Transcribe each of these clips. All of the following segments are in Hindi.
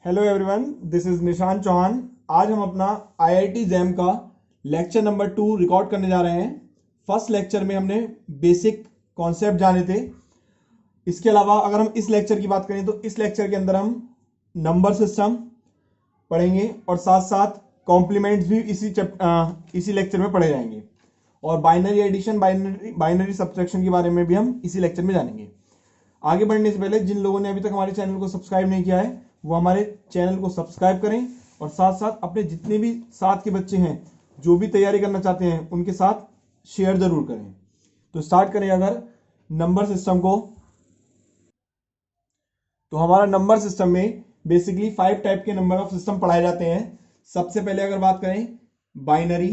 हेलो एवरीवन, दिस इज निशान चौहान। आज हम अपना आईआईटी जैम का लेक्चर नंबर 2 रिकॉर्ड करने जा रहे हैं। फर्स्ट लेक्चर में हमने बेसिक कॉन्सेप्ट जाने थे। इसके अलावा अगर हम इस लेक्चर की बात करें तो इस लेक्चर के अंदर हम नंबर सिस्टम पढ़ेंगे और साथ साथ कॉम्प्लीमेंट्स भी इसी लेक्चर में पढ़े जाएंगे। और बाइनरी एडिशन, बाइनरी सब्ट्रैक्शन के बारे में भी हम इसी लेक्चर में जानेंगे। आगे बढ़ने से पहले जिन लोगों ने अभी तक हमारे चैनल को सब्सक्राइब नहीं किया है वो हमारे चैनल को सब्सक्राइब करें और साथ साथ अपने जितने भी साथ के बच्चे हैं जो भी तैयारी करना चाहते हैं उनके साथ शेयर जरूर करें। तो स्टार्ट करें अगर नंबर सिस्टम को, तो हमारा नंबर सिस्टम में बेसिकली 5 टाइप के नंबर ऑफ सिस्टम पढ़ाए जाते हैं। सबसे पहले अगर बात करें बाइनरी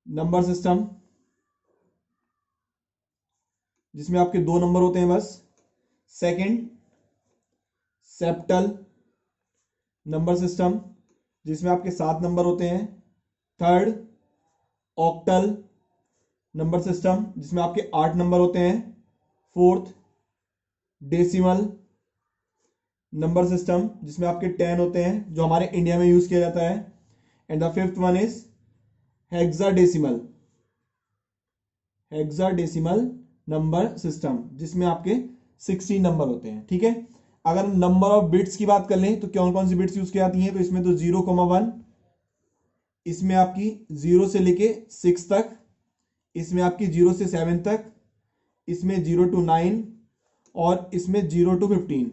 नंबर सिस्टम, जिसमें आपके 2 नंबर होते हैं बस। सेकंड सेप्टल नंबर सिस्टम, जिसमें आपके 7 नंबर होते हैं। थर्ड ऑक्टल नंबर सिस्टम, जिसमें आपके 8 नंबर होते हैं। फोर्थ डेसिमल नंबर सिस्टम, जिसमें आपके 10 होते हैं, जो हमारे इंडिया में यूज किया जाता है। And the fifth one is hexadecimal hexadecimal number system, जिसमें आपके 16 नंबर होते हैं। ठीक है, अगर नंबर ऑफ बिट्स की बात कर लें तो कौन कौन सी बिट्स यूज की जाती हैं, तो इसमें तो 0,1, इसमें आपकी 0 से लेके 6 तक, इसमें आपकी 0 से 7 तक, इसमें 0 to 9 और इसमें 0 to 15।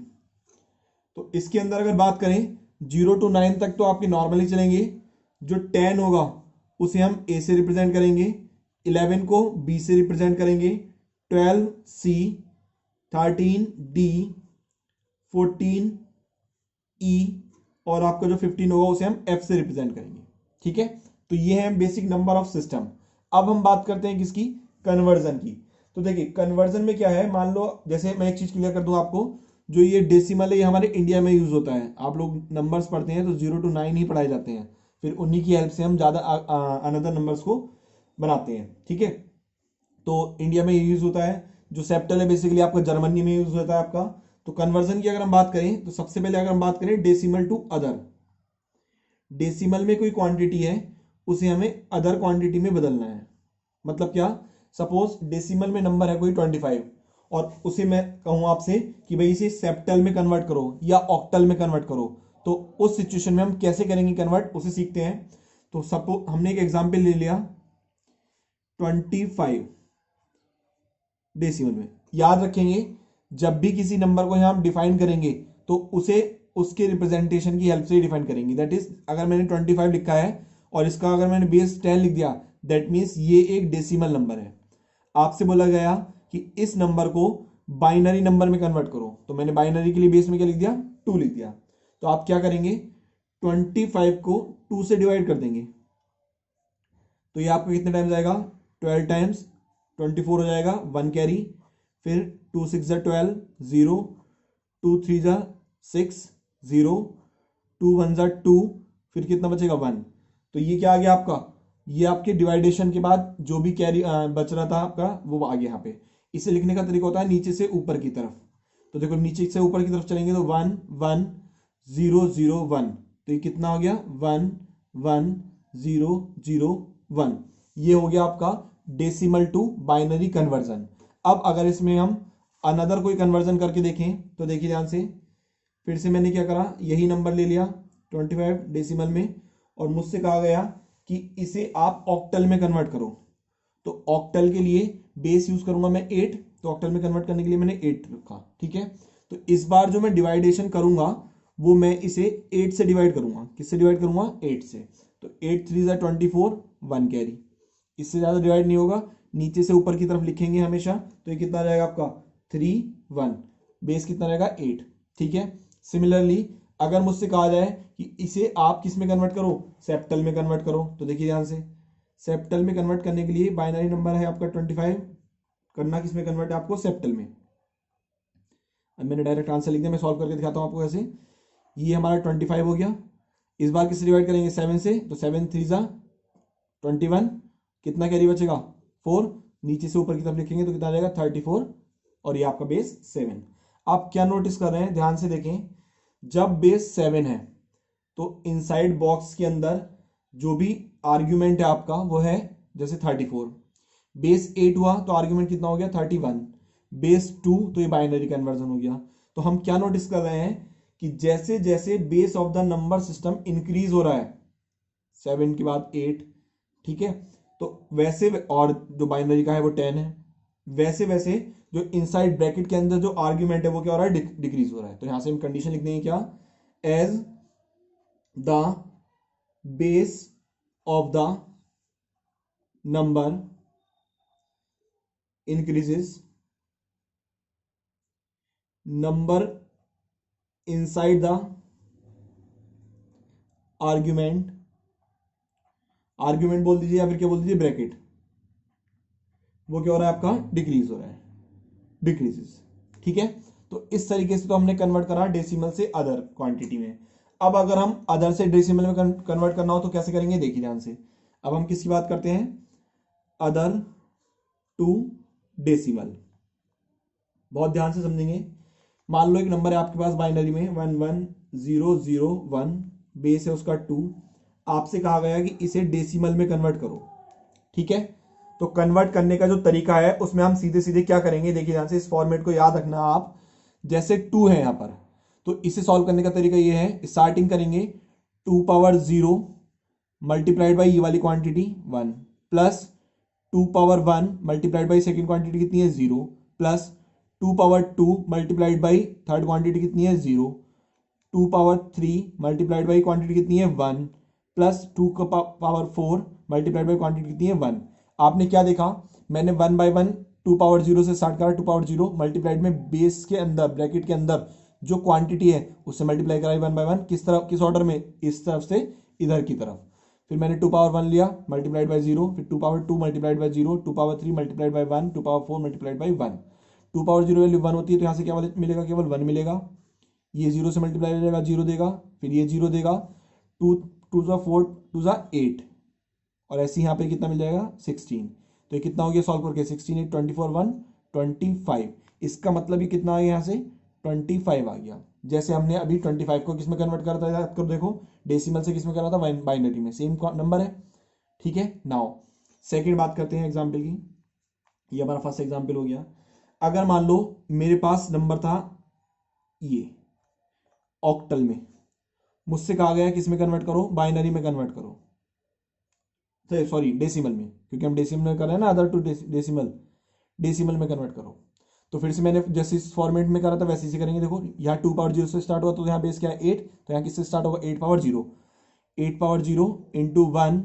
तो इसके अंदर अगर बात करें 0 to 9 तक तो आपके नॉर्मली चलेंगे। जो 10 होगा उसे हम ए से रिप्रेजेंट करेंगे, 11 को बी से रिप्रेजेंट करेंगे, 12 सी, 13 डी, 14 ई और आपका जो 15 होगा उसे हम एफ से रिप्रेजेंट करेंगे। ठीक है, तो ये है बेसिक नंबर ऑफ सिस्टम। अब हम बात करते हैं किसकी, कन्वर्जन की। तो देखिए कन्वर्जन में क्या है, मान लो जैसे मैं एक चीज क्लियर कर दूं आपको, जो ये डेसिमल है ये हमारे इंडिया में यूज होता है। आप लोग नंबर्स पढ़ते हैं तो 0 to 9 ही पढ़ाए जाते हैं, फिर उन्हीं की हेल्प से हम ज्यादा अनदर नंबर्स को बनाते हैं। ठीक है, तो इंडिया में यूज होता है। जो सेप्टल है बेसिकली आपका जर्मनी में यूज होता है आपका। तो कन्वर्जन की अगर हम बात करें तो सबसे पहले अगर हम बात करें डेसिमल टू अदर, डेसिमल में कोई क्वांटिटी है उसे हमें अदर क्वांटिटी में बदलना है। मतलब क्या, सपोज डेसिमल में नंबर है कोई 25 और उसे मैं कहूं आपसे कि भाई इसे सेप्टल में कन्वर्ट करो या ऑक्टल में कन्वर्ट करो, तो उस सिचुएशन में हम कैसे करेंगे कन्वर्ट, उसे सीखते हैं। तो सपोज हमने एक एग्जांपल ले लिया 25 डेसिमल में। याद रखेंगे जब भी किसी नंबर को हम डिफाइन करेंगे तो उसे उसके रिप्रेजेंटेशन की हेल्प से डिफाइन करेंगे। दैट इज अगर मैंने 25 लिखा है और इसका अगर मैंने बेस 10 लिख दिया, दैट मीन्स ये एक डेसिमल नंबर है। आपसे बोला गया कि इस नंबर को बाइनरी नंबर में कन्वर्ट करो, तो मैंने बाइनरी के लिए बेस में क्या लिख दिया, 2 लिख दिया। तो आप क्या करेंगे, 25 को 2 से डिवाइड कर देंगे, तो ये आपको कितने टाइम्स आएगा, 12 टाइम्स 24 हो जाएगा, 1 कैरी, फिर 2 6 12 0, 2 3 6 0, 2 1 2, फिर कितना बचेगा 1। तो ये क्या आ गया आपका, ये आपके डिवाइडेशन के बाद जो भी कैरी बच रहा था आपका वो आ गया यहाँ पे। इसे लिखने का तरीका होता है नीचे से ऊपर की तरफ। तो देखो नीचे से ऊपर की तरफ चलेंगे तो 1 1 0 0 1, तो ये कितना हो गया 1 1 0 0 1। ये हो गया आपका डेसिमल टू बाइनरी कन्वर्जन। अब अगर इसमें हम अनदर कोई कन्वर्जन करके देखें तो देखिए ध्यान से, फिर से मैंने क्या करा, यही नंबर ले लिया 25 डेसिमल में और मुझसे कहा गया कि इसे आप ऑक्टल में कन्वर्ट करो। तो ऑक्टल के लिए बेस यूज करूंगा मैं 8, तो ऑक्टल में कन्वर्ट करने के लिए मैंने 8 रखा। ठीक है, तो इस बार जो मैं डिवाइडेशन करूंगा वो मैं इसे 8 से डिवाइड करूंगा। किससे डिवाइड करूंगा, 8 से। तो 8 3 24, 1 कैरी, इससे ज्यादा डिवाइड नहीं होगा। नीचे से ऊपर की तरफ लिखेंगे हमेशा, तो ये कितना जाएगा आपका 3 1, बेस कितना रहेगा 8। ठीक है, सिमिलरली अगर मुझसे कहा जाए कि इसे आप किस में कन्वर्ट करो, सेप्टल में कन्वर्ट करो, तो देखिए ध्यान से, सेप्टल में कन्वर्ट करने के लिए बाइनरी नंबर है आपका 25, करना किस में कन्वर्ट है आपको, सेप्टल में। अब मैंने डायरेक्ट आंसर लिख दिया, मैं सॉल्व करके दिखाता हूं आपको कैसे। ये हमारा 25 हो गया, इस बार किससे डिवाइड करेंगे, 7 से, तो 7 3 21, कितना कैरी बचेगा 4, नीचे से ऊपर की तरफ लिखेंगे तो कितना आ जाएगा 34 और ये आपका बेस 7। आप क्या नोटिस कर रहे हैं, ध्यान से देखें, जब बेस 7 है तो इनसाइड बॉक्स के अंदर जो भी आर्ग्यूमेंट है आपका वो है जैसे 34। बेस 8 हुआ तो आर्ग्यूमेंट कितना हो गया 31। बेस 2 तो ये बाइनरी कन्वर्जन हो गया। तो हम क्या नोटिस कर रहे हैं कि जैसे जैसे base of the number system increase हो रहा है, 7 के बाद 8, ठीक है, तो वैसे और जो बाइनरी का है वो 10 है, वैसे वैसे जो इनसाइड ब्रैकेट के अंदर जो आर्ग्यूमेंट है वो क्या हो रहा है, डिक्रीज हो रहा है। तो यहां से हम कंडीशन लिख देंगे क्या, as the base of the number increases, number inside the argument, argument बोल दीजिए या फिर क्या बोल दीजिए ब्रैकेट, वो क्या हो रहा है आपका डिक्रीज हो रहा है, डिक्रीजेस। ठीक है, तो इस तरीके से तो हमने कन्वर्ट करा डेसिमल से अदर क्वांटिटी में। अब अगर हम अदर से डेसिमल में कन्वर्ट करना हो तो कैसे करेंगे, देखिए ध्यान से। अब हम किसकी बात करते हैं, अदर टू डेसिमल। बहुत ध्यान से समझेंगे। मान लो एक नंबर है आपके पास बाइनरी में 11001, बेस है उसका 2। आपसे कहा गया कि इसे डेसिमल में कन्वर्ट करो। ठीक है, तो कन्वर्ट करने का जो तरीका है उसमें हम सीधे सीधे क्या करेंगे, देखिए ध्यान से, इस फॉर्मेट को याद रखना आप। जैसे 2 है यहां पर, तो इसे सॉल्व करने का तरीका ये है, स्टार्टिंग करेंगे 2 पावर 0 मल्टीप्लाइड बाई ये वाली quantity 1 plus 2 power 1 multiplied by second quantity कितनी है 0 plus 2 power 2 multiplied by third quantity कितनी है 0, 2 पावर 3 मल्टीप्लाइड बाई क्वांटिटी कितनी है 1 प्लस 2 का पावर 4 मल्टीप्लाइड बाई क्वांटिटी कितनी है 1। आपने क्या देखा, मैंने 1 बाई 1 2 पावर 0 से स्टार्ट करा, 2 पावर 0 मल्टीप्लाइड में बेस के अंदर ब्रैकेट के अंदर जो क्वांटिटी है उससे मल्टीप्लाई कराई 1 बाई 1, किस तरफ, किस ऑर्डर में, इस तरफ से इधर की तरफ। फिर मैंने 2 पावर 1 लिया मल्टीप्लाइड बाई 0, फिर 2 power 2 multiplied by 0, 2 power 3 multiplied by 1, 2 power 4 multiplied by 1। 2 power 0 value 1 होती है तो यहाँ से क्या मिलेगा, केवल 1 मिलेगा। ये 0 से मल्टीप्लाई हो जाएगा, 0 देगा, फिर ये 0 देगा, 2 2 जा 4 2 जा 8, और ऐसे यहाँ पे कितना मिल जाएगा 16। तो ये कितना हो गया सॉल्व करके, 16 8 24 1 25। इसका मतलब ये कितना आ गया यहाँ से 25 आ गया। जैसे हमने अभी 25 को किस में कन्वर्ट करा था, याद करो, देखो डेसिमल से किस में करा था, बाइनरी में, सेम नंबर है। ठीक है, नाउ सेकेंड बात करते हैं एग्जाम्पल की। ये हमारा फर्स्ट एग्जाम्पल हो गया। अगर मान लो मेरे पास नंबर था ये ऑक्टल में, मुझसे कहा गया किस में कन्वर्ट करो, बाइनरी में कन्वर्ट करो, सॉरी डेसिमल में, क्योंकि हम डेसिमल में कर रहे हैं ना, अदर टू डेसिमल, डेसिमल में कन्वर्ट करो। तो फिर से मैंने जैसे इस फॉर्मेट में करा था वैसे ही करेंगे। देखो यहाँ 2 पावर 0 से स्टार्ट हुआ तो यहाँ बेस क्या है 8, तो यहाँ किससे स्टार्ट होगा 8 power 0, 8 power 0 into 1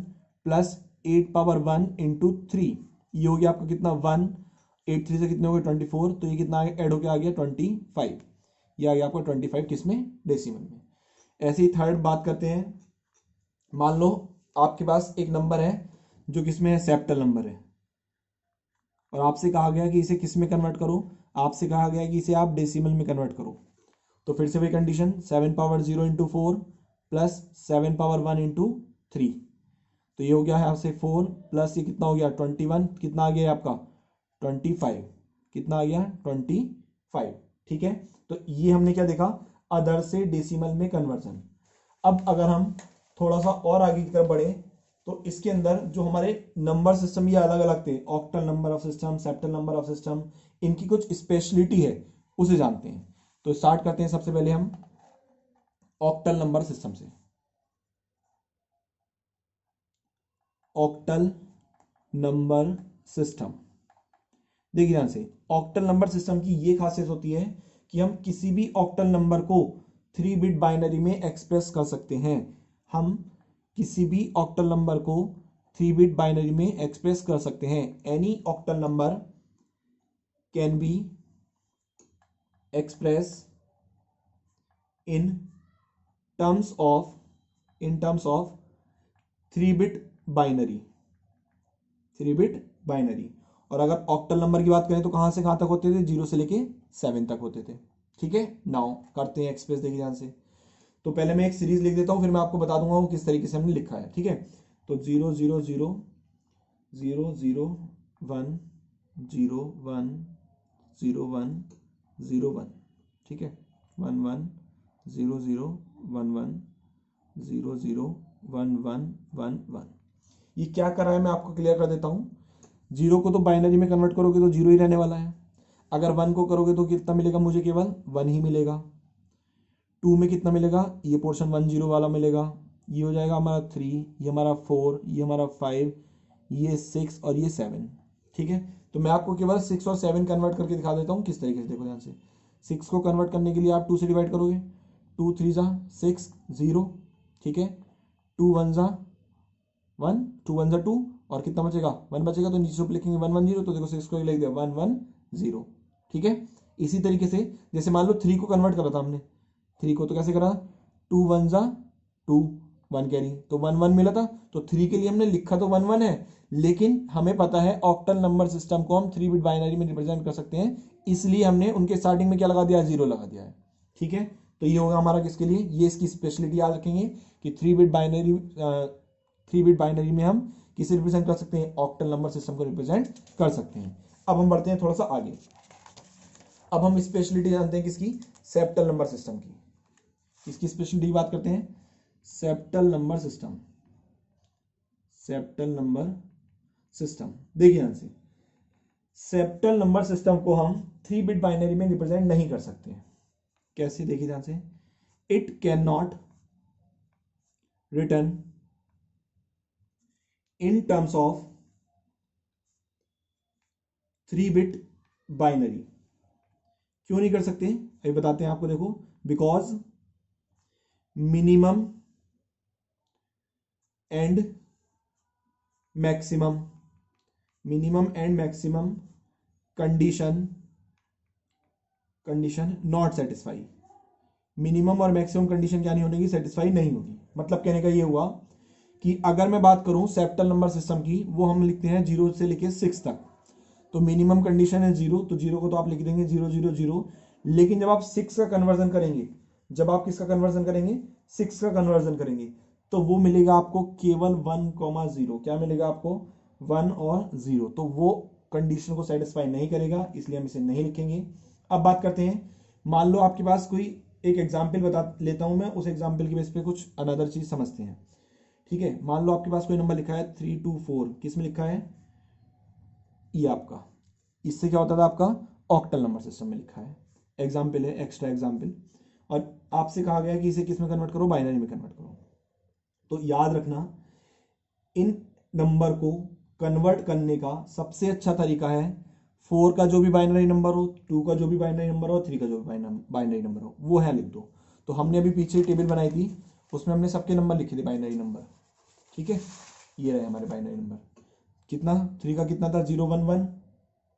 plus 8 power 1 into 3, ये हो गया आपका कितना 1, 8 3 से कितने हो गए 24, तो ये कितना ऐड होकर आ गया 25, ये आ गया आपका 25 किसमें, डेसिमल में। ऐसे ही थर्ड बात करते हैं। मान लो आपके पास एक नंबर है जो किसमें है, सेप्टल नंबर है, और आपसे कहा गया कि इसे किस में कन्वर्ट करो, आपसे कहा गया कि इसे आप डेसिमल में कन्वर्ट करो। तो फिर से वही condition, 7 power 0 into 4 plus 7 power 1 into 3, तो ये हो गया है आपसे 4 प्लस ये कितना हो गया 21, कितना आ गया आपका 25, कितना आ गया 25। ठीक है, तो ये हमने क्या देखा, अदर से डेसिमल में कन्वर्जन। अब अगर हम थोड़ा सा और आगे की तरफ बढ़े तो इसके अंदर जो हमारे नंबर सिस्टम ये अलग अलग थे, octal number of system, septal number of system, इनकी कुछ स्पेशलिटी है उसे जानते हैं। तो स्टार्ट करते हैं सबसे पहले हम ऑक्टल नंबर सिस्टम से। ऑक्टल नंबर सिस्टम, देखिए ध्यान से, ऑक्टल नंबर सिस्टम की ये खासियत होती है कि हम किसी भी ऑक्टल नंबर को 3 बिट बाइनरी में एक्सप्रेस कर सकते हैं। हम किसी भी ऑक्टल नंबर को 3 बिट बाइनरी में एक्सप्रेस कर सकते हैं। Any octal number can be express in terms of 3 bit binary, 3 bit binary. और अगर ऑक्टल नंबर की बात करें तो कहां से कहां तक होते थे, 0 से लेके 7 तक होते थे। ठीक है, नाउ करते हैं एक्सप्रेस, देखिए ध्यान से। तो पहले मैं एक सीरीज लिख देता हूं, फिर मैं आपको बता दूंगा वो किस तरीके से हमने लिखा है। ठीक है, तो 0 0 0 0 0 1 0 1 0 1 0 1, ठीक है, 1 1 0 0 1 1 0 0 1 1 1 1। ये क्या कर रहा है मैं आपको क्लियर कर देता हूँ। जीरो को तो बाइनरी में कन्वर्ट करोगे तो जीरो ही रहने वाला है। अगर वन को करोगे तो कितना मिलेगा मुझे, केवल वन ही मिलेगा। टू में कितना मिलेगा, ये पोर्शन 1 0 वाला मिलेगा। ये हो जाएगा हमारा 3, ये हमारा 4, ये हमारा 5, ये 6 और ये 7। ठीक है, तो मैं आपको केवल 6 और 7 कन्वर्ट करके दिखा देता हूँ किस तरीके से। देखो ध्यान से, 6 को कन्वर्ट करने के लिए आप 2 से डिवाइड करोगे, 2 3 जा 6 0। ठीक है, 2 1 जा 1, 2 1 जा 2 और कितना बचेगा 1 बचेगा, तो नीचे ऊपर लिखेंगे 1 1 0। तो देखो 6 को लिख दिया 1 1 0। ठीक है, इसी तरीके से जैसे मान लो 3 को कन्वर्ट करा था हमने, 3 को तो कैसे करा, 2 1 जा 2, 1 कैरी तो 1 1 मिला था। तो 3 के लिए हमने लिखा तो 1 1 है, लेकिन हमें पता है ऑक्टल नंबर सिस्टम को हम 3 बिट बाइनरी में रिप्रेजेंट कर सकते हैं, इसलिए हमने उनके स्टार्टिंग में क्या लगा दिया, 0 लगा दिया है। ठीक है, तो ये होगा हमारा किसके लिए, ये इसकी स्पेशलिटी याद रखेंगे कि 3 बिट बाइनरी में हम किसे रिप्रेजेंट कर सकते हैं, ऑक्टल नंबर सिस्टम को रिप्रेजेंट कर सकते हैं। अब हम बढ़ते हैं थोड़ा सा आगे। अब हम स्पेशलिटी जानते हैं किसकी, सेप्टल नंबर सिस्टम की। इसकी स्पेशलिटी की बात करते हैं, septal number system. Septal number system देखिए ध्यान से, सेप्टल नंबर सिस्टम को हम 3 बिट बाइनरी में रिप्रेजेंट नहीं कर सकते। कैसे, देखिए ध्यान से, it can not return in terms of 3 bit binary. क्यों नहीं कर सकते, अभी बताते हैं आपको। देखो, because minimum and maximum condition not satisfy. Minimum और मैक्सिमम कंडीशन क्या नहीं होगी, सेटिस्फाई नहीं होगी। मतलब कहने का ये हुआ कि अगर मैं बात करूं सेप्टल नंबर सिस्टम की, वो हम लिखते हैं 0 से लेके 6 तक। तो मिनिमम कंडीशन है 0, तो 0 को तो आप लिख देंगे 0 0 0। लेकिन जब आप 6 का कन्वर्जन करेंगे, जब आप किसका कन्वर्जन करेंगे, 6 का कन्वर्जन करेंगे, तो वो मिलेगा आपको केवल 1,0। क्या मिलेगा आपको, 1 और 0। तो वो कंडीशन को सेटिस्फाई नहीं करेगा, इसलिए हम इसे नहीं लिखेंगे। अब बात करते हैं, मान लो आपके पास कोई एक एग्जाम्पल बता लेता हूं मैं, उस एग्जाम्पल की बेस पे कुछ अनदर चीज समझते हैं। ठीक है, मान लो आपके पास कोई नंबर लिखा है 324, किस में लिखा है, ये आपका, इससे क्या होता था आपका, ऑक्टल नंबर सिस्टम में लिखा है। एग्जाम्पल है, एक्स्ट्रा एग्जाम्पल, और आपसे कहा गया कि इसे किस में कन्वर्ट करो, बाइनरी में कन्वर्ट करो। तो याद रखना, इन नंबर को कन्वर्ट करने का सबसे अच्छा तरीका है 4 का जो भी बाइनरी नंबर हो, 2 का जो भी बाइनरी नंबर हो, 3 का जो भी बाइनरी नंबर हो, वो है लिख दो। तो हमने अभी पीछे टेबल बनाई थी, उसमें हमने सबके नंबर लिखे थे, बाइनरी नंबर। ठीक है, ये रहे हमारे बाइनरी नंबर। कितना, 3 का कितना था, 0 1 1।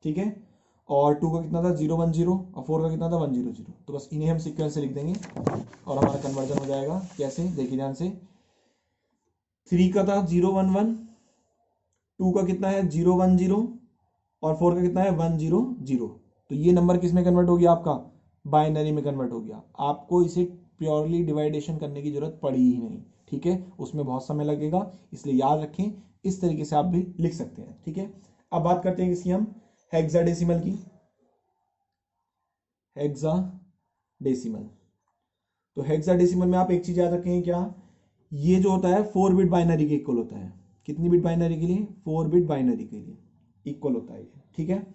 ठीक है, और 2 का कितना था, 0 1 0, और 4 का कितना था, 1 0 0। तो बस इन्हें हम सीक्वेंस से लिख देंगे और हमारा कन्वर्जन हो जाएगा। कैसे, देखिए ध्यान से, 3 का था 0 1 1, 2 का कितना है 0 1 0, और 4 का कितना है 1 0 0। तो ये नंबर किस में कन्वर्ट हो गया आपका, बाइनरी में कन्वर्ट हो गया। आपको इसे प्योरली डिवाइडेशन करने की जरूरत पड़ी ही नहीं। ठीक है, उसमें बहुत समय लगेगा, इसलिए याद रखें, इस तरीके से आप भी लिख सकते हैं। ठीक है, अब बात करते हैं किसी हम हेक्साडेसिमल की। हेक्साडेसिमल, तो हेक्साडेसिमल में आप एक चीज याद रखेंगे, क्या, ये जो होता है 4 बिट बाइनरी के इक्वल होता है। कितनी बिट बाइनरी के लिए, 4 बिट बाइनरी के लिए इक्वल होता है ये। ठीक है,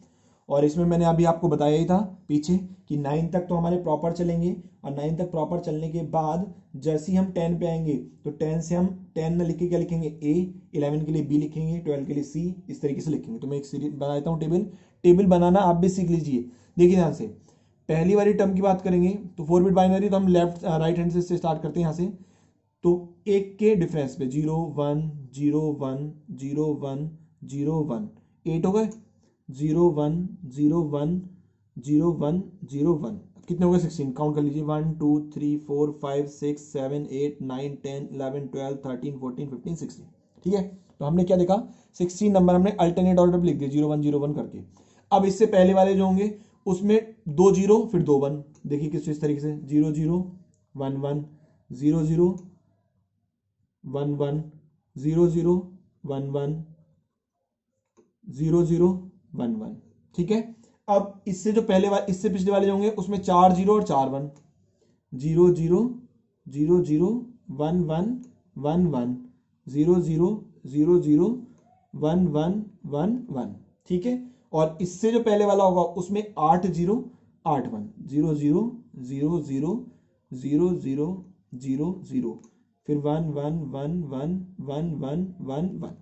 और इसमें मैंने अभी आपको बताया ही था पीछे कि 9 तक तो हमारे प्रॉपर चलेंगे, और 9 तक प्रॉपर चलने के बाद जैसे ही हम 10 पे आएंगे, तो 10 से हम 10 में लिख के क्या लिखेंगे, ए, 11 के लिए बी लिखेंगे, 12 के लिए सी, इस तरीके से लिखेंगे। तो मैं एक सीरीज बना देता हूँ, टेबल बनाना आप भी सीख लीजिए। देखिए ध्यान से, पहली वाली टर्म की बात करेंगे तो 4 बिट बाइनरी, तो हम लेफ्ट राइट हैंड से स्टार्ट करते हैं यहाँ से। तो एक के डिफरेंस पे 0 1 0 1 0 1 0 1, 8 हो गए, 0 1 0 1 0 1 0 1, कितने हो गए 16, काउंट कर लीजिए, 1 2 3 4 5 6 7 8 9 10 11 12 13 14 15 16। ठीक है, तो हमने क्या देखा, 16 नंबर हमने अल्टरनेट ऑर्डर पे लिख दिए 0 1 0 1 करके। अब इससे पहले वाले जो होंगे उसमें 2 0 फिर 2 1, देखिए किस तरीके से, 0 0 1 1 0 0 1 1 0 0 1 1 0 0 1 1। ठीक है, अब इससे जो पहले वाले, इससे पिछले वाले होंगे उसमें 4 0 और 4 1, 0 0 0 0 1 1 1 1 0 0 0 0 1 1 1 1। ठीक है, और इससे जो पहले वाला होगा उसमें 8 0 8 1 0 0 0 0 0 0 0 0 फिर 1 1 1 1 1 1 1 1।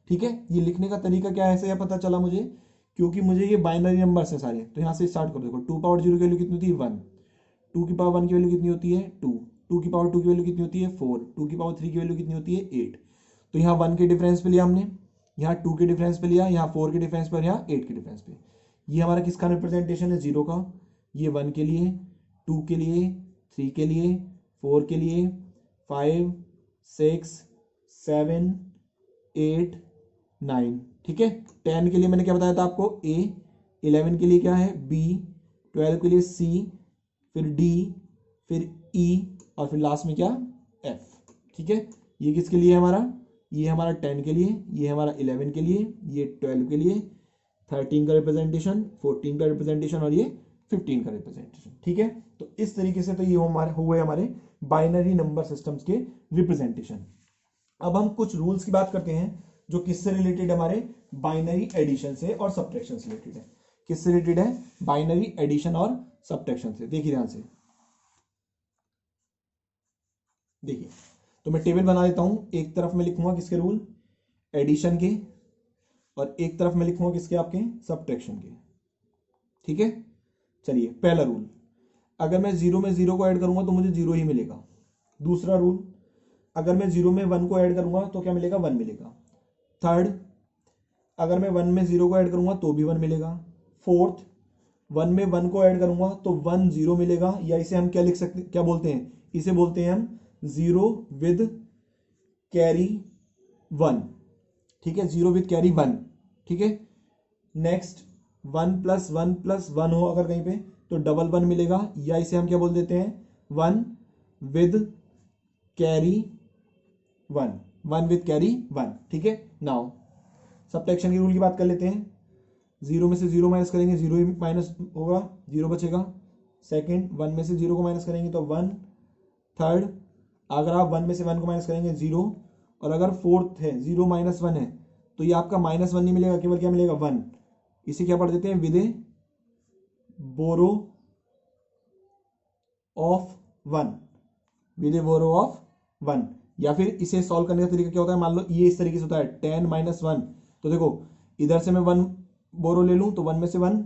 ठीक है, ये लिखने का तरीका क्या है ऐसे पता चला मुझे, क्योंकि मुझे ये बाइनरी नंबर्स हैं सारे। तो यहाँ से स्टार्ट कर देखो, 2 पावर 0 की वैल्यू कितनी होती है 1, 2 की पावर 1 की वैल्यू कितनी होती है 2, 2 की पावर 2 की वैल्यू कितनी होती है 4, 2 की पावर 3 की वैल्यू कितनी होती है 8। तो यहाँ 1 के डिफरेंस पे लिया हमने, यहाँ 2 के डिफरेंस पे लिया, यहाँ 4 के डिफरेंस पर, यहाँ 8 के डिफरेंस पे। ये हमारा किसका रिप्रेजेंटेशन है 0 का, ये 1 के लिए, 2 के लिए, 3 के लिए, 4 के लिए, 5 6 7 8 9। ठीक है, 10 के लिए मैंने क्या बताया था आपको A, 11 के लिए क्या है B, 12 के लिए C, फिर D, फिर E, और फिर लास्ट में क्या F। ठीक है, ये किसके लिए है हमारा, ये हमारा 10 के लिए, ये हमारा 11 के लिए, ये 12 के लिए, 13 का रिप्रेजेंटेशन, 14 का रिप्रेजेंटेशन, और ये 15 का रिप्रेजेंटेशन। ठीक है, तो इस तरीके से तो ये हुए हमारे बाइनरी नंबर सिस्टम्स के रिप्रेजेंटेशन। अब हम कुछ रूल्स की बात करते हैं जो किससे रिलेटेड, हमारे बाइनरी एडिशन से और सब्ट्रैक्शन से रिलेटेड है। किससे रिलेटेड है, बाइनरी एडिशन और सब्ट्रैक्शन से। देखिए ध्यान से, देखिए तो मैं टेबल बना देता हूं, एक तरफ मैं लिखूंगा किसके रूल, एडिशन के, और एक तरफ मैं लिखूंगा किसके, आपके सब्ट्रैक्शन के। ठीक है, चलिए पहला रूल, अगर मैं 0 में 0 को ऐड करूंगा तो मुझे 0 ही मिलेगा। दूसरा रूल, अगर मैं 0 में 1 को ऐड करूंगा तो क्या मिलेगा, 1 मिलेगा। थर्ड, अगर मैं 1 में 0 को ऐड करूंगा तो भी 1 मिलेगा। फोर्थ, 1 में 1 को ऐड करूंगा तो 1 0 मिलेगा, या इसे हम क्या लिख सकते, क्या बोलते हैं, इसे बोलते हैं हम 0 विद कैरी 1। ठीक है, 0 विद कैरी 1। ठीक है, नेक्स्ट 1 प्लस 1 प्लस 1 हो अगर कहीं पे तो डबल 1 मिलेगा, या इसे हम क्या बोल देते हैं 1 विद कैरी 1, 1 विद कैरी 1। ठीक है, नाउ सब्ट्रैक्शन की रूल की बात कर लेते हैं। 0 में से 0 माइनस करेंगे 0 ही माइनस होगा, 0 बचेगा। सेकंड, 1 में से 0 को माइनस करेंगे तो 1। थर्ड, अगर आप 1 में से 1 को माइनस करेंगे 0, और अगर फोर्थ है 0 माइनस 1 है तो ये आपका -1 नहीं मिलेगा, केवल क्या मिलेगा 1। इसे क्या पढ़ देते हैं, with a borrow of 1, with a borrow of 1। या फिर इसे सॉल्व करने का तरीका क्या होता है, मान लो ये इस तरीके से होता है 10 - 1, तो देखो इधर से मैं 1 बोरो ले लूं तो 1 में से 1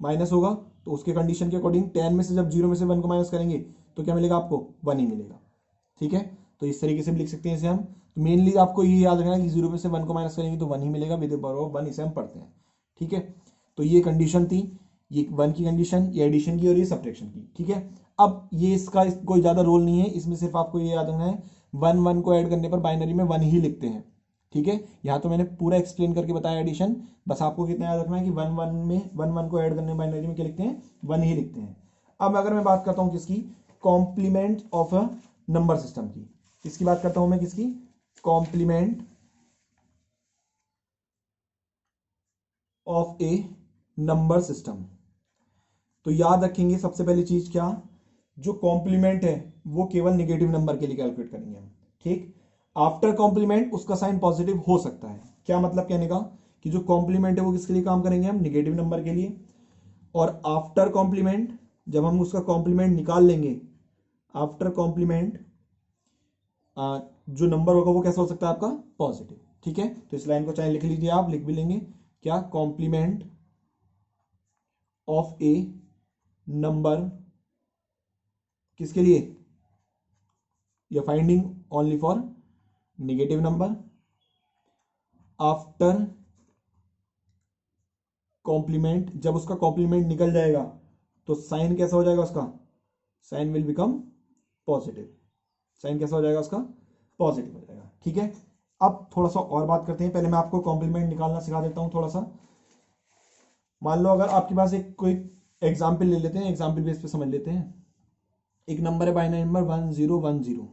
माइनस होगा, तो उसके कंडीशन के अकॉर्डिंग 10 में से जब 0 में से 1 को माइनस करेंगे तो क्या मिलेगा आपको, 1 ही मिलेगा। ठीक है, तो इस तरीके से भी लिख सकते हैं इसे हम। तो मेनली आपको ये याद रखना है कि 0 में से 1 को माइनस करेंगे तो 1 ही मिलेगा, विद पावर ऑफ 1 इसे हम पढ़ते हैं। ठीक है, तो ये कंडीशन थी, ये 1 की कंडीशन, ये एडिशन की और ये सब्ट्रैक्शन की। ठीक है, अब ये इसका कोई ज्यादा रोल नहीं है, इसमें सिर्फ आपको ये याद रखना है 1 1 को ऐड करने पर बाइनरी में 1 ही लिखते हैं। ठीक है, यहाँ तो मैंने पूरा एक्सप्लेन करके बताया एडिशन, बस आपको कितना याद रखना है कि 1 1 में 1 1 को ऐड करने बाइनरी में क्या लिखते हैं, 1 ही लिखते हैं। अब अगर मैं बात करता हूँ किसकी, complement of a number system की, किसकी बात करता हूं मैं, किसकी, complement of a number system. तो याद रखेंगे सबसे पहली चीज क्या, जो कॉम्प्लीमेंट है वो केवल नेगेटिव नंबर के लिए कैलकुलेट करेंगे हम। ठीक, आफ्टर कॉम्प्लीमेंट उसका साइन पॉजिटिव हो सकता है। क्या मतलब कहने का, कि जो कॉम्प्लीमेंट है वो किसके लिए काम करेंगे हम, नेगेटिव नंबर के लिए। और आफ्टर कॉम्प्लीमेंट जब हम उसका कॉम्प्लीमेंट निकाल लेंगे, आफ्टर कॉम्प्लीमेंट जो नंबर होगा वो कैसा हो सकता है आपका, पॉजिटिव। ठीक है, तो इस लाइन को चाहे लिख लीजिए, आप लिख भी लेंगे क्या, कॉम्प्लीमेंट ऑफ ए नंबर किसके लिए, या finding only for negative number after complement. जब उसका कॉम्प्लीमेंट निकल जाएगा तो साइन कैसा हो जाएगा उसका, sign will become positive, sign कैसा हो जाएगा उसका, पॉजिटिव हो जाएगा। ठीक है, अब थोड़ा सा और बात करते हैं, पहले मैं आपको कॉम्प्लीमेंट निकालना सिखा देता हूं थोड़ा सा। मान लो अगर आपके पास एक कोई एग्जाम्पल ले लेते हैं, एग्जाम्पल बेस पे समझ लेते हैं। एक नंबर है बाइनरी नंबर 1010।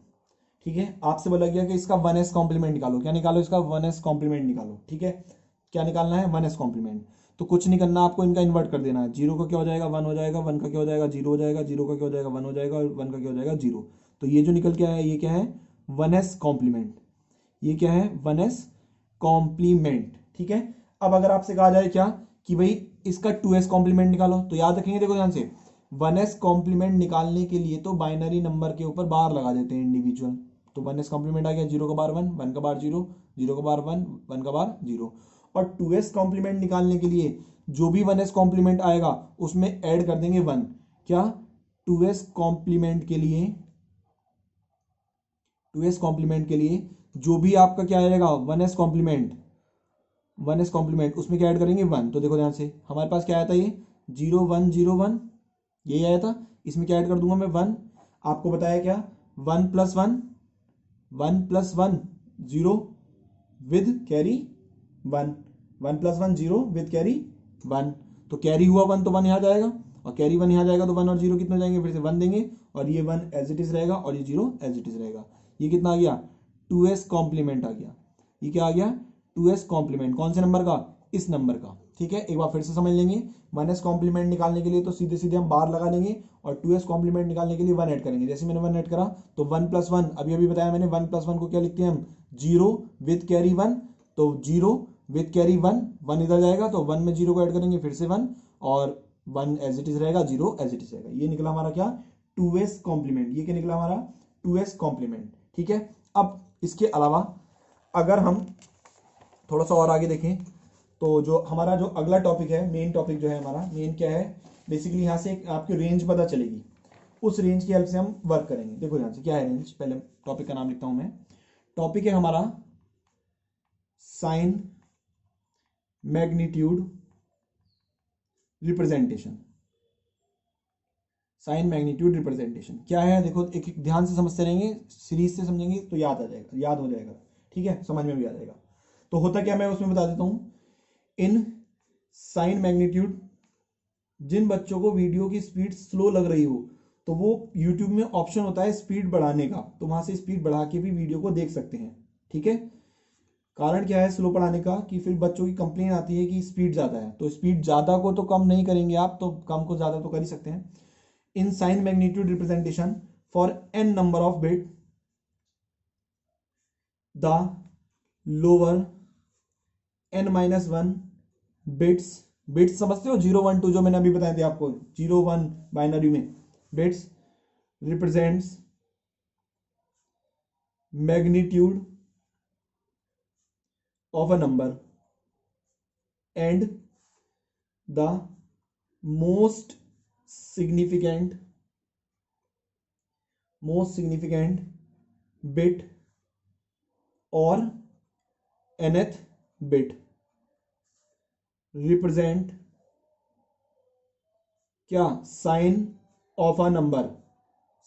ठीक है, आपसे बोला गया कि इसका 1s कॉम्प्लीमेंट निकालो, क्या निकालो, इसका 1s कॉम्प्लीमेंट निकालो। ठीक है, क्या निकालना है, 1s कॉम्प्लीमेंट। तो कुछ नहीं करना, आपको इनका इन्वर्ट कर देना है। 0 का क्या हो जाएगा 1 हो जाएगा, 1 का क्या हो जाएगा 0 हो जाएगा, 0 का क्या हो जाएगा 1 हो जाएगा, और 1 का क्या हो जाएगा 0। तो ये जो निकल के आया ये क्या है 1s कॉम्प्लीमेंट, ये क्या है 1s कॉम्प्लीमेंट। ठीक है, अब अगर आपसे कहा जाए क्या कि भाई इसका 2s कॉम्प्लीमेंट निकालो, तो याद रखेंगे देखो ध्यान से, 1s कॉम्प्लीमेंट निकालने के लिए तो बाइनरी नंबर के ऊपर बार लगा देते हैं इंडिविजुअल। तो 1s कॉम्प्लीमेंट आ गया 0 का बार 1, 1 का बार 0, 0 का बार 1, 1 का बार 0। और 2s कॉम्प्लीमेंट निकालने के लिए जो भी 1s कॉम्प्लीमेंट आएगा उसमें ऐड कर देंगे 1। क्या 2s कॉम्प्लीमेंट के लिए, 2s कॉम्प्लीमेंट के लिए जो भी आपका क्या आएगा 1s कॉम्प्लीमेंट, 1s कॉम्प्लीमेंट उसमें क्या ऐड करेंगे 1। तो देखो ध्यान से हमारे पास क्या आया था, ये 0 1 0 1 यही आया था, इसमें क्या ऐड कर दूंगा मैं 1। आपको बताया क्या 1 + 1, 1 + 1 0 विद कैरी 1, 1 + 1 0 विद कैरी 1। तो कैरी हुआ 1 तो 1 यहाँ जाएगा, और कैरी 1 यहाँ जाएगा तो 1 और 0 कितने हो जाएंगे, फिर से 1 देंगे, और ये 1 एज इट इज रहेगा, और ये 0 एज इट इज रहेगा। ये कितना आ गया 2s कॉम्प्लीमेंट आ गया। ये क्या आ गया 2s कॉम्प्लीमेंट, कौन से नंबर का, इस नंबर का। ठीक है, एक बार फिर से समझ लेंगे, 1s कॉम्प्लीमेंट निकालने के लिए तो सीधे सीधे हम बार लगा लेंगे, और 2s कॉम्प्लीमेंट निकालने के लिए 1 ऐड करेंगे। जैसे मैंने 1 ऐड करा तो 1 + 1 अभी अभी बताया मैंने, 1 + 1 को क्या लिखते हैं हम 0 विद कैरी 1, तो 0 विद कैरी 1, 1 इधर जाएगा तो 1 में 0 को ऐड करेंगे फिर से 1, और 1 एज इट इज रहेगा, 0 एज इट इज रहेगा। ये निकला हमारा क्या 2s कॉम्प्लीमेंट, ये क्या निकला हमारा 2s कॉम्प्लीमेंट। ठीक है, अब इसके अलावा अगर हम थोड़ा सा और आगे देखें तो जो हमारा जो अगला टॉपिक है, मेन टॉपिक जो है हमारा, मेन क्या है बेसिकली, यहाँ से एक आपकी रेंज पता चलेगी, उस रेंज की हेल्प से हम वर्क करेंगे। देखो ध्यान से क्या है रेंज, पहले टॉपिक का नाम लिखता हूं मैं। टॉपिक है हमारा sign magnitude representation. Sign magnitude representation क्या है, देखो एक एक ध्यान से समझते रहेंगे, सीरीज से समझेंगे तो याद आ जाएगा, याद हो जाएगा। ठीक है, समझ में भी आ जाएगा। तो होता क्या मैं उसमें बता देता हूं, इन साइन मैग्नीट्यूड, जिन बच्चों को वीडियो की स्पीड स्लो लग रही हो तो वो यूट्यूब में ऑप्शन होता है स्पीड बढ़ाने का, तो वहां से स्पीड बढ़ा के भी वीडियो को देख सकते हैं। ठीक है, कारण क्या है स्लो पढ़ाने का, कि फिर बच्चों की कंप्लेन आती है कि स्पीड ज़्यादा है, तो स्पीड ज़्यादा को तो कम नहीं करेंगे आप, तो कम को ज़्यादा तो कर ही सकते हैं। In sign magnitude representation for n number of bit, the lower n-1 bits, bits समझते हो 0 1 2 जो मैंने अभी बताए थे आपको, 0 1 बाइनरी में bits represents magnitude of a number and the most significant bit or nth bit represent क्या sign of a number,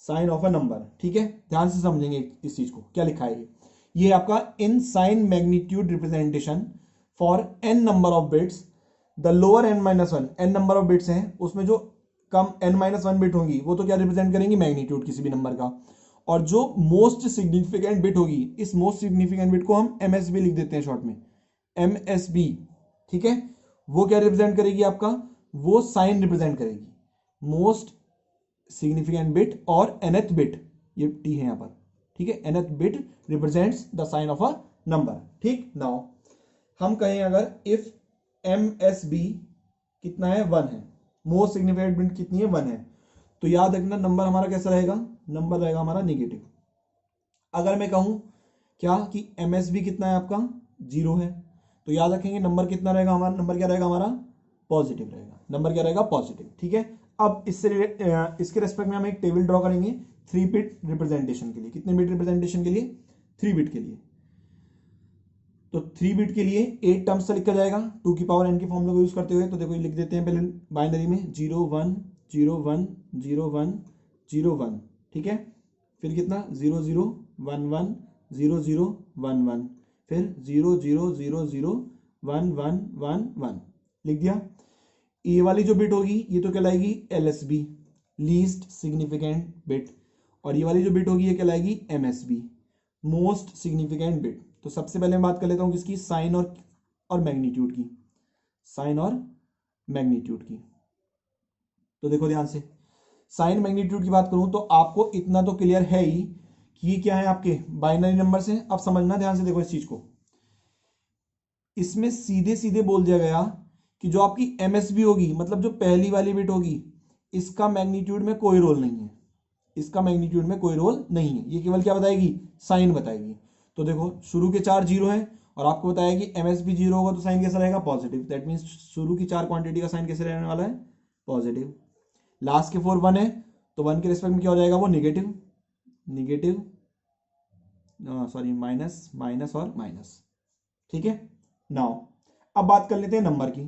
sign of a number. ठीक है, ध्यान से समझेंगे इस चीज को, क्या लिखा है ये आपका in sign magnitude representation for n number of bits, the lower n-1, n number of bits हैं उसमें जो कम n-1 बिट होगी वो तो क्या रिप्रेजेंट करेंगी मैग्नीट्यूड किसी भी नंबर का, और जो मोस्ट सिग्निफिकेंट बिट होगी, इस मोस्ट सिग्निफिकेंट बिट को हम MSB लिख देते हैं शॉर्ट में, MSB। ठीक है, वो क्या रिप्रेजेंट करेगी आपका, वो साइन रिप्रेजेंट करेगी, मोस्ट सिग्निफिकेंट बिट और nth बिट, ये t है यहां पर। ठीक है, nth bit represents the sign of a number. ठीक, नाउ हम कहें अगर इफ MSB कितना है 1 है, मोस्ट सिग्निफिकेंट बिट कितनी है 1 है, तो याद रखना नंबर हमारा कैसा रहेगा, नंबर रहेगा हमारा नेगेटिव। अगर मैं कहूं क्या कि MSB कितना है आपका 0 है, तो याद रखेंगे नंबर कितना रहेगा हमारा, नंबर क्या रहेगा हमारा पॉजिटिव रहेगा, नंबर क्या रहेगा पॉजिटिव। ठीक है, अब इसके रेस्पेक्ट में हम एक टेबल ड्रॉ करेंगे 3 बिट रिप्रेजेंटेशन के लिए। कितने बिट रिप्रेजेंटेशन के लिए 3 बिट के लिए, तो 3 बिट के लिए 8 टर्म्स से लिखा जाएगा 2 की पावर n के फॉर्मूले को यूज करते हुए। तो देखो ये लिख देते हैं पहले बाइनरी में 0 1 0 1 0 1 0 1। ठीक है, फिर कितना 0 0 1 1 0 0 1 1, फिर 0 0 0 0 1 1 1 1 लिख दिया। ये वाली जो बिट होगी ये तो कहलाएगी LSB, लीस्ट सिग्निफिकेंट बिट, और ये वाली जो बिट होगी ये कहलाएगी MSB, मोस्ट सिग्निफिकेंट बिट। तो सबसे पहले मैं बात कर लेता हूं किसकी, साइन और मैग्नीट्यूड की, साइन और मैग्नीट्यूड की। तो देखो ध्यान से, साइन मैग्नीट्यूड की बात करूं तो आपको इतना तो क्लियर है ही कि ये क्या है, आपके बाइनरी नंबर से। अब समझना ध्यान से, देखो इस चीज को, इसमें सीधे सीधे बोल दिया गया कि जो आपकी एमएसबी होगी, मतलब जो पहली वाली बिट होगी, इसका मैग्नीट्यूड में कोई रोल नहीं है, इसका मैग्नीट्यूड में कोई रोल नहीं है, ये केवल क्या बताएगी, साइन बताएगी। तो देखो शुरू के 4 जीरो हैं और आपको बताया कि एमएसबी जीरो होगा तो साइन कैसा रहेगा, पॉजिटिव। दैट मीन्स शुरू की 4 क्वांटिटी का साइन कैसे रहने वाला है, पॉजिटिव। लास्ट के 4 1 है तो 1 के रिस्पेक्ट में क्या हो जाएगा, वो negative, negative sorry minus, minus और माइनस। ठीक है। नाउ अब बात कर लेते हैं नंबर की।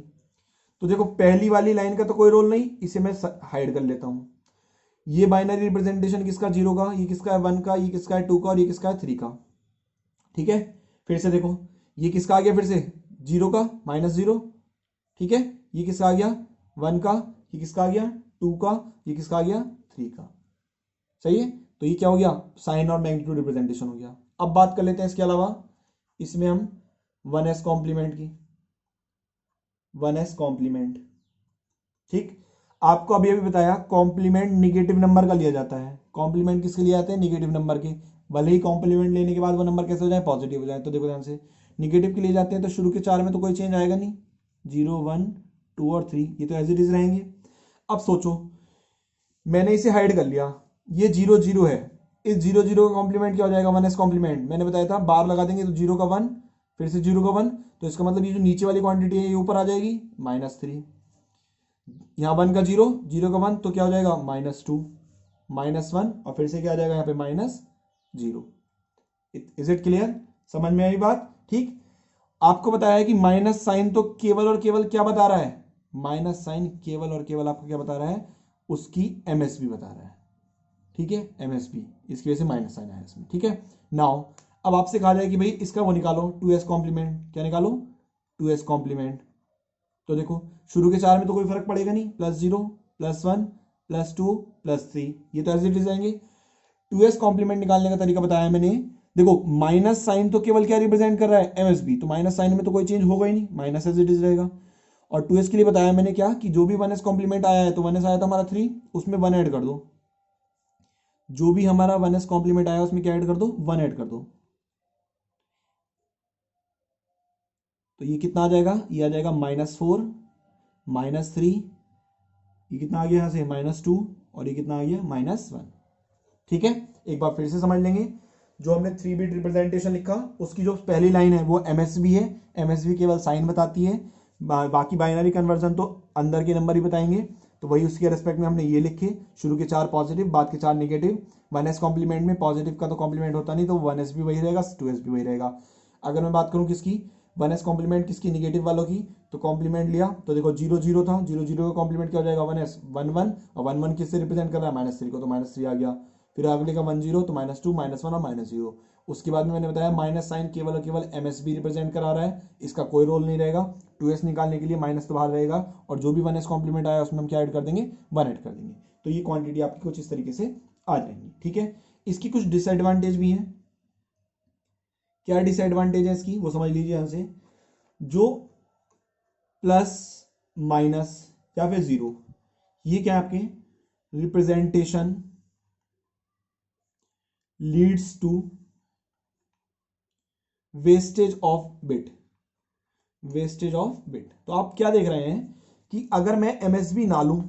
तो देखो पहली वाली लाइन का तो कोई रोल नहीं, इसे मैं हाइड कर लेता हूं। ये बाइनरी रिप्रेजेंटेशन किसका, जीरो का, ये किसका है, 1 का, ये किसका है, 2 का, और ये किसका है, 3 का। ठीक है। फिर से देखो, ये किसका आ गया, फिर से जीरो का, -0। ठीक है। ये किसका आ गया, 1 का, ये किसका आ गया, 2 का, ये किसका आ गया, 3 का। सही है। तो ये क्या हो गया, साइन और मैग्नीट्यूड रिप्रेजेंटेशन हो गया। अब बात कर लेते हैं इसके अलावा, इसमें हम 1s कॉम्प्लीमेंट की, 1s कॉम्प्लीमेंट। ठीक। आपको अभी अभी बताया कॉम्प्लीमेंट निगेटिव नंबर का लिया जाता है। कॉम्प्लीमेंट किसके लिए आते हैं, निगेटिव नंबर के। भले ही कॉम्प्लीमेंट लेने के बाद वो नंबर कैसे हो जाए, पॉजिटिव हो जाए। तो देखो ध्यान से, निगेटिव के लिए जाते हैं तो शुरू के 4 में तो कोई चेंज आएगा नहीं, 0 1 2 और 3 ये तो एज इट इज रहेंगे। अब सोचो, मैंने इसे हाइड कर लिया, ये 0 0 है, इस 0 0 का कॉम्प्लीमेंट क्या हो जाएगा, 1s कॉम्प्लीमेंट। मैंने बताया था बार लगा देंगे तो 0 का 1, फिर से 0 का 1, तो इसका मतलब ये जो नीचे वाली क्वांटिटी है ये ऊपर आ जाएगी, -3। यहाँ 1 का 0, 0 का 1 तो क्या हो जाएगा, -2, -1, और फिर से क्या आ जाएगा यहाँ पे, -0। इज इट क्लियर, समझ में आई बात। ठीक। आपको बताया है कि माइनस साइन तो केवल और केवल क्या बता रहा है, माइनस साइन केवल और केवल आपको क्या बता रहा है, उसकी एमएसबी बता रहा है। ठीक है, एमएसबी, इसकी वजह से माइनस साइन आया इसमें। ठीक है। नाउ अब आपसे कहा जाए कि भाई इसका वो निकालो, 2s कॉम्प्लीमेंट। क्या निकालो, 2s कॉम्प्लीमेंट। तो देखो शुरू के 4 में तो कोई फर्क पड़ेगा नहीं, +0 +1 +2 +3, ये तो एज इट इज आएंगे। 2s कॉम्प्लीमेंट निकालने का तरीका बताया मैंने। देखो माइनस साइन तो केवल क्या रिप्रेजेंट कर रहा है, एमएसबी, तो माइनस साइन में तो कोई चेंज होगा ही नहीं, माइनस एज इट इज रहेगा। और 2s के लिए बताया मैंने क्या, कि जो भी 1s कॉम्प्लीमेंट आया है, तो 1s आया था हमारा 3, उसमें 1 ऐड कर दो। जो भी हमारा 1s कॉम्प्लीमेंट आया उसमें क्या ऐड कर दो, 1 ऐड कर दो। तो ये कितना आ जाएगा, ये आ जाएगा -4 -3, ये कितना आ गया यहाँ से, -2, और ये कितना आ गया, -1। ठीक है। एक बार फिर से समझ लेंगे, जो हमने 3 बिट रिप्रेजेंटेशन लिखा, उसकी जो पहली लाइन है वो एमएसबी है, एमएसबी केवल साइन बताती है, बाकी बाइनरी कन्वर्जन तो अंदर के नंबर ही बताएंगे। तो वही उसके रेस्पेक्ट में हमने ये लिखे, शुरू के 4 पॉजिटिव, बाद के 4 नेगेटिव। 1s कॉम्प्लीमेंट में पॉजिटिव का तो कॉम्प्लीमेंट होता नहीं, तो 1s भी वही रहेगा, 2s भी वही रहेगा। अगर मैं बात करूं किसकी, 1s कॉम्प्लीमेंट किसकी, निगेटिव वालों की, तो कॉम्प्लीमेंट लिया तो देखो 0 0 था, 0 0 का कॉम्प्लीमेंट क्या हो जाएगा, 1s 1 1, और 1 1 किससे रिप्रेजेंट कर रहा है, -3 को, तो -3 आ गया। फिर अगले का 1 0 तो -2 -1 और -0। उसके बाद में मैंने बताया माइनस साइन केवल और केवल एमएसबी रिप्रेजेंट करा रहा है, इसका कोई रोल नहीं रहेगा। 2s निकालने के लिए माइनस तो बाहर रहेगा, और जो भी 1s कॉम्प्लीमेंट आया उसमें हम क्या ऐड कर देंगे, 1 ऐड कर देंगे। तो ये क्वांटिटी आपकी कुछ इस तरीके से आ जाएंगी। ठीक है। इसकी कुछ डिसएडवांटेज भी हैं। क्या डिसएडवांटेज है इसकी, वो समझ लीजिए यहां से। जो प्लस माइनस या फिर जीरो, ये क्या है आपके, representation leads to wastage of bit, wastage of bit. तो आप क्या देख रहे हैं कि अगर मैं एमएसबी ना लूं,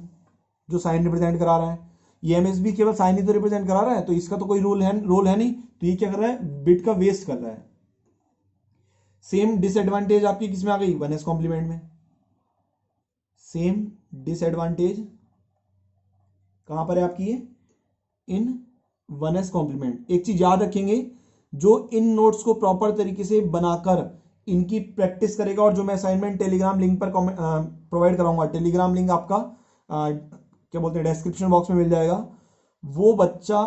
जो साइन रिप्रेजेंट करा रहा है, ये एमएसबी केवल साइन ही तो रिप्रेजेंट करा रहा है, तो इसका तो कोई रोल है नहीं, तो ये क्या कर रहा है, बिट का वेस्ट कर रहा है। सेम डिसएडवांटेज आपकी किसमें आ गई, 1s कॉम्प्लीमेंट में। सेम डिसएडवांटेज कहां पर है आपकी, ये इन 1s कॉम्प्लीमेंट। एक चीज याद रखेंगे, जो इन नोट्स को प्रॉपर तरीके से बनाकर इनकी प्रैक्टिस करेगा, और जो मैं असाइनमेंट टेलीग्राम लिंक पर प्रोवाइड कराऊंगा, टेलीग्राम लिंक आपका क्या बोलते हैं, डिस्क्रिप्शन बॉक्स में मिल जाएगा, वो बच्चा,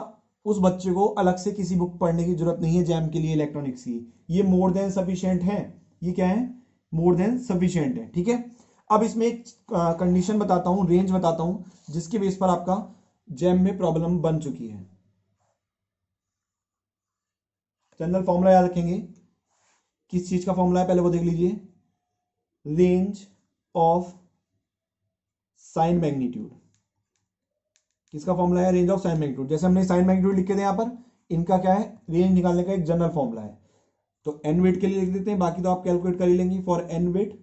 उस बच्चे को अलग से किसी बुक पढ़ने की जरूरत नहीं है जैम के लिए, इलेक्ट्रॉनिक्स की। ये मोर देन सफिशिएंट है। ये क्या है, मोर देन सफिशिएंट है। ठीक है। अब इसमें एक कंडीशन बताता हूं, रेंज बताता हूं, जिसके बेस पर आपका जैम में प्रॉब्लम बन चुकी है। जनरल फॉर्मूला याद रखेंगे, किस चीज का फॉर्मूला है पहले वो देख लीजिए। Range of sine magnitude. किसका फॉर्मूला है? Range of sine magnitude. जैसे हमने साइन मैग्नीट्यूड लिखे थे यहाँ पर, इनका क्या है? रेंज निकालने का एक जनरल फॉर्मूला है। तो एन वेट के लिए लिख देते हैं, बाकी तो आप कैलकुलेट कर ही लेंगे। फॉर एन वेट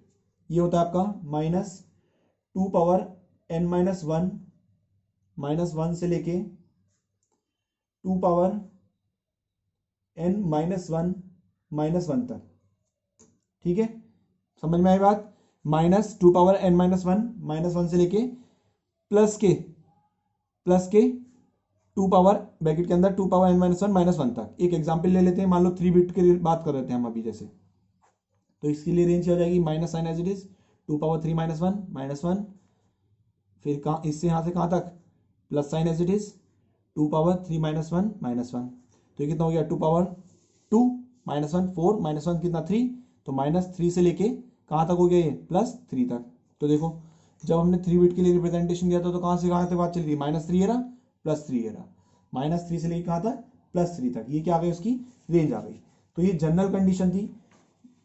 ये होता है आपका -2 पावर n -1 से लेके 2 पावर n -1 तक। ठीक है, समझ में आई बात? -2 पावर n -1 से लेके प्लस के 2 पावर ब्रैकेट के अंदर 2 पावर n -1 तक। एक एग्जांपल ले लेते हैं, मान लो 3 बिट की बात कर रहे थे हम अभी जैसे, तो इसके लिए रेंज क्या हो जाएगी? Minus sign as it is 2 power 3 -1 फिर कहाँ, इससे यहां से कहां तक? Plus sign as it is 2 power 3 -1 तो ये कितना हो गया? 2 पावर 2 -1 4 -1 कितना? 3। तो -3 से लेके कहां तक हो गया ये? +3 तक। तो देखो जब हमने 3 बिट के लिए रिप्रेजेंटेशन दिया था तो कहां से कहां तक बात चल रही? -3 era +3 era, -3 से लेके कहां तक? +3 तक। ये क्या आ गई? उसकी रेंज आ गई। तो ये जनरल कंडीशन थी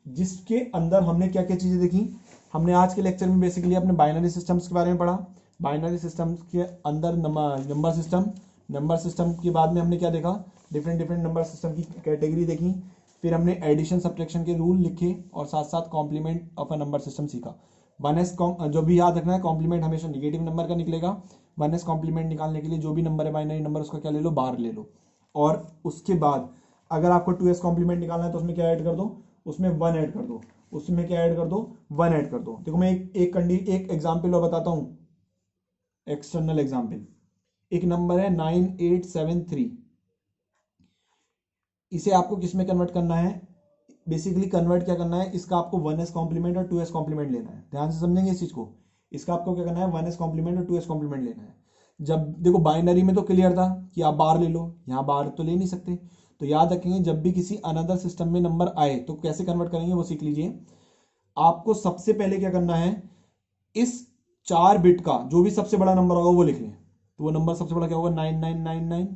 जिसके अंदर हमने क्या क्या चीजें देखी। हमने आज के लेक्चर में बेसिकली अपने बाइनरी सिस्टम्स के बारे में पढ़ा। बाइनरी सिस्टम्स के अंदर नंबर सिस्टम के बाद में हमने क्या देखा? डिफरेंट नंबर सिस्टम की कैटेगरी देखी। फिर हमने एडिशन सब्ट्रैक्शन के रूल लिखे और साथ साथ complement of a number system सीखा। 1s जो भी याद रखना है, कॉम्प्लीमेंट हमेशा निगेटिव नंबर का निकलेगा। 1s कॉम्प्लीमेंट निकालने के लिए जो भी नंबर है बाइनरी नंबर, उसका क्या ले लो? बार ले लो। और उसके बाद अगर आपको 2s कॉम्प्लीमेंट निकालना है तो उसमें क्या ऐड कर दो? उसमें 1 ऐड कर दो। उसमें क्या ऐड कर दो? 1 ऐड कर दो। देखो मैं एक एग्जाम्पल और बताता हूं, एक्सटर्नल एग्जाम्पल। एक नंबर है 9873, इसे आपको किस में कन्वर्ट करना है? बेसिकली कन्वर्ट क्या करना है? इसका आपको 1s कॉम्प्लीमेंट और 2s कॉम्प्लीमेंट लेना है। ध्यान से समझेंगे इस चीज को। इसका आपको क्या करना है? 1s कॉम्प्लीमेंट और 2s कॉम्प्लीमेंट लेना है। जब देखो बाइनरी में तो क्लियर था कि आप बार ले लो, यहां बार तो ले नहीं सकते। तो याद रखेंगे जब भी किसी अनदर सिस्टम में नंबर आए तो कैसे कन्वर्ट करेंगे वो सीख लीजिए। आपको सबसे पहले क्या करना है? इस 4 बिट का जो भी सबसे बड़ा नंबर होगा वो लिख लें। तो वो नंबर सबसे बड़ा क्या होगा? 9999।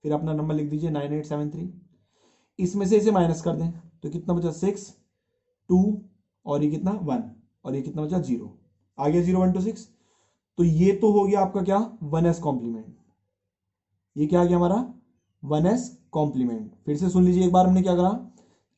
फिर अपना नंबर लिख दीजिए 9873। इसमें से इसे माइनस कर दें तो कितना बचा? 6 2 और ये कितना? 1 और ये कितना बचा? 0। आ गया 0 1 2 6। तो ये तो हो गया आपका क्या? 1s complement. ये क्या आ गया हमारा? 1s complement. फिर से सुन लीजिए एक बार हमने क्या करा।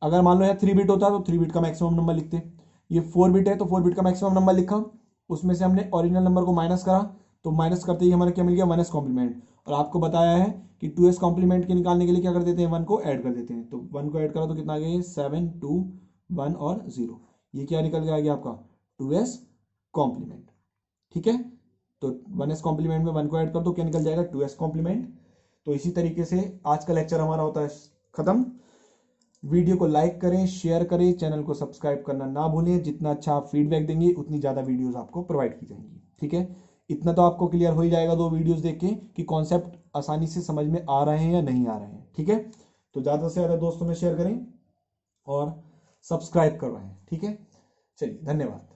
अगर मान लो यार 3 बिट होता तो 3 बिट का मैक्सिमम नंबर लिखते। ये 4 बिट है तो 4 बिट का मैक्सिमम नंबर लिखा। उसमें से हमने ओरिजिनल नंबर को माइनस करा, तो माइनस करते ही हमारा क्या मिल गया? 1s complement. और आपको बताया है कि 2s कॉम्प्लीमेंट के निकालने के लिए क्या कर देते हैं? 1 को ऐड कर देते हैं। तो 1 को ऐड करा तो कितना आ गया? 7 2 1 और 0। ये क्या निकल गया? आपका 2s कॉम्प्लीमेंट। ठीक है, तो 1s कॉम्प्लीमेंट में 1 को ऐड कर दो, क्या निकल जाएगा? 2s complement. तो इसी तरीके से आज का लेक्चर हमारा होता है खत्म। वीडियो को लाइक करें, शेयर करें, चैनल को सब्सक्राइब करना ना भूलें। जितना अच्छा आप फीडबैक देंगे उतनी ज़्यादा वीडियोस आपको प्रोवाइड की जाएंगी। ठीक है, इतना तो आपको क्लियर हो ही जाएगा 2 वीडियोस देख के कि कॉन्सेप्ट आसानी से समझ में आ रहे हैं या नहीं आ रहे हैं। ठीक है, तो ज़्यादा से ज़्यादा दोस्तों में शेयर करें और सब्सक्राइब करवाएं। ठीक है, चलिए धन्यवाद।